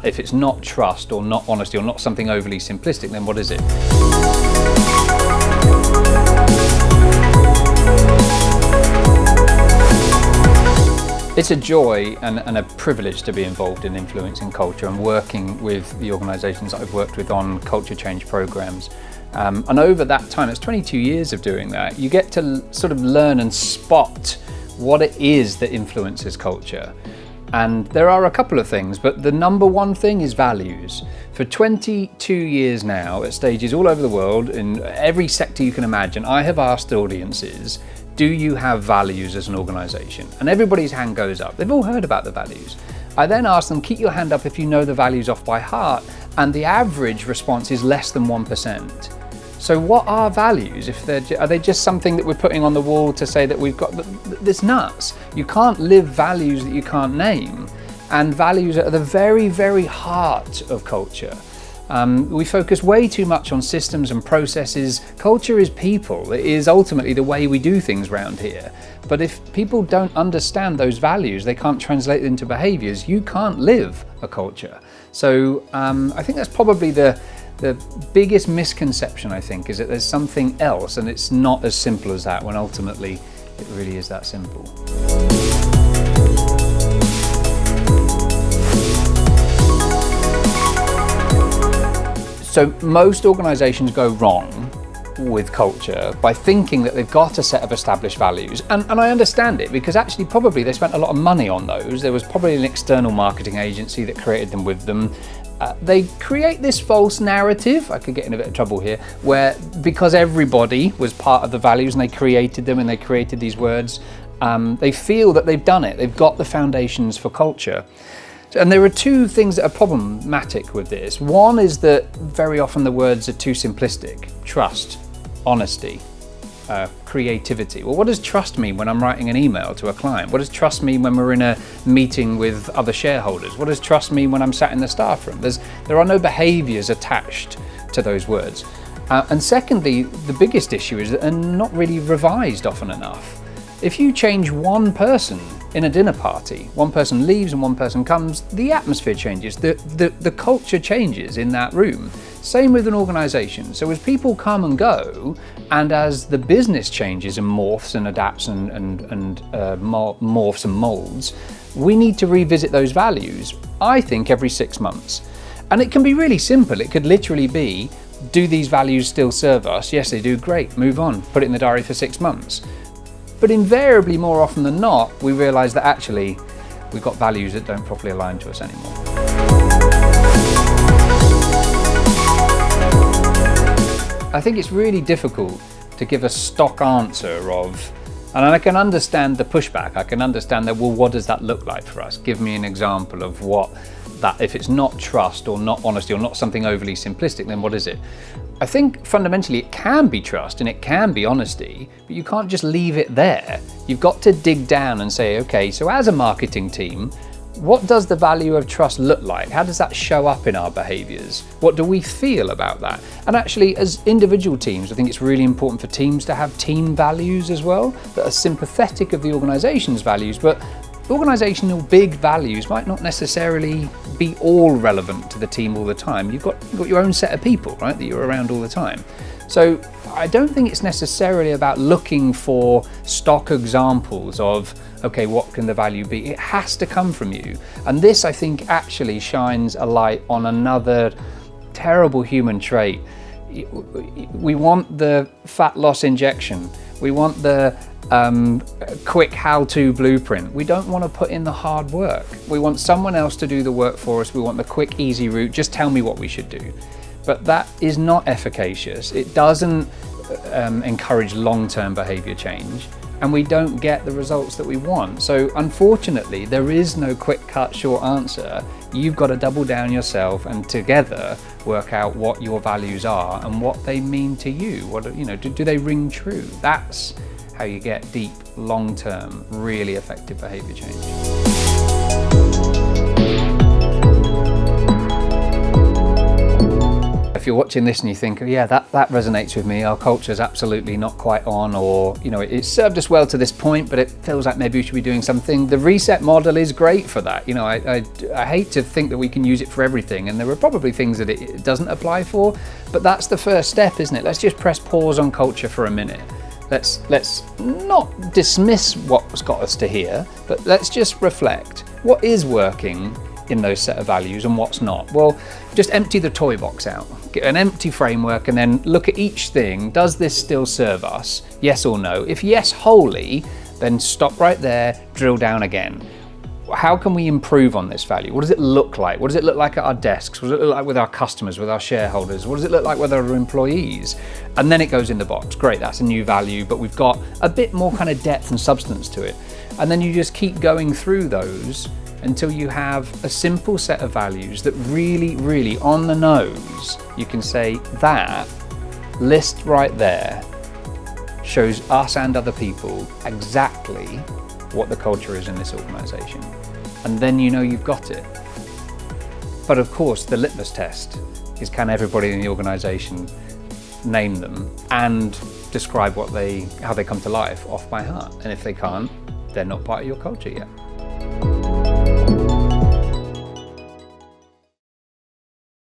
if it's not trust or not honesty or not something overly simplistic, then what is it? It's a joy and a privilege to be involved in influencing culture and working with the organisations that I've worked with on culture change programmes. And over that time, it's 22 years of doing that, you get to sort of learn and spot what it is that influences culture. And there are a couple of things, but the number one thing is values. For 22 years now, at stages all over the world, in every sector you can imagine, I have asked audiences, do you have values as an organisation? And everybody's hand goes up. They've all heard about the values. I then ask them, keep your hand up if you know the values off by heart, and the average response is less than 1%. So what are values? Are they just something that we're putting on the wall to say that we've got? This nuts. You can't live values that you can't name. And values are at the very, very heart of culture. We focus way too much on systems and processes. Culture is people. It is ultimately the way we do things around here. But if people don't understand those values, they can't translate into behaviours, you can't live a culture. So I think that's probably the biggest misconception, I think, is that there's something else, and it's not as simple as that, when ultimately it really is that simple. So most organisations go wrong with culture by thinking that they've got a set of established values. And I understand it, because actually probably they spent a lot of money on those. There was probably an external marketing agency that created them with them. They create this false narrative, I could get in a bit of trouble here, where because everybody was part of the values and they created them and they created these words, they feel that they've done it, they've got the foundations for culture. And there are two things that are problematic with this. One is that very often the words are too simplistic. Trust, honesty, creativity. Well, what does trust mean when I'm writing an email to a client? What does trust mean when we're in a meeting with other shareholders? What does trust mean when I'm sat in the staff room? There are no behaviours attached to those words. And secondly, the biggest issue is that they're not really revised often enough. If you change one person in a dinner party, one person leaves and one person comes, the atmosphere changes, the culture changes in that room. Same with an organisation. So as people come and go, and as the business changes and morphs and adapts and morphs and moulds, we need to revisit those values, I think, every 6 months. And it can be really simple. It could literally be, do these values still serve us? Yes, they do. Great, move on. Put it in the diary for 6 months. But invariably, more often than not, we realise that actually we've got values that don't properly align to us anymore. I think it's really difficult to give a stock answer of, and I can understand the pushback. I can understand that, well, what does that look like for us? Give me an example of what that, if it's not trust or not honesty or not something overly simplistic, then what is it? I think fundamentally it can be trust and it can be honesty, but you can't just leave it there. You've got to dig down and say, okay, so as a marketing team, what does the value of trust look like? How does that show up in our behaviours? What do we feel about that? And actually, as individual teams, I think it's really important for teams to have team values as well, that are sympathetic of the organisation's values, but organisational big values might not necessarily be all relevant to the team all the time. You've got your own set of people, right, that you're around all the time. So I don't think it's necessarily about looking for stock examples of, okay, what can the value be? It has to come from you. And this, I think, actually shines a light on another terrible human trait. We want the fat loss injection. We want the quick how-to blueprint. We don't want to put in the hard work. We want someone else to do the work for us. We want the quick, easy route. Just tell me what we should do. But that is not efficacious. It doesn't encourage long-term behaviour change, and we don't get the results that we want. So unfortunately, there is no quick cut short answer. You've got to double down yourself and together work out what your values are and what they mean to you. What, you know, do they ring true? That's how you get deep, long-term, really effective behaviour change. I you're watching this and you think, oh, yeah, that resonates with me, our culture's absolutely not quite on, or, you know, it's served us well to this point, but it feels like maybe we should be doing something. The reset model is great for that. You know, I hate to think that we can use it for everything, and there are probably things that it doesn't apply for, but that's the first step, isn't it? Let's just press pause on culture for a minute. Let's not dismiss what's got us to here, but let's just reflect. What is working in those set of values and what's not? Well, just empty the toy box out, get an empty framework, and then look at each thing. Does this still serve us? Yes or no? If yes, wholly, then stop right there, drill down again. How can we improve on this value? What does it look like? What does it look like at our desks? What does it look like with our customers, with our shareholders? What does it look like with our employees? And then it goes in the box. Great, that's a new value, but we've got a bit more kind of depth and substance to it. And then you just keep going through those until you have a simple set of values that really, really on the nose, you can say that list right there shows us and other people exactly what the culture is in this organization. And then you know you've got it. But of course, the litmus test is, can everybody in the organization name them and describe how they come to life off by heart? And if they can't, they're not part of your culture yet.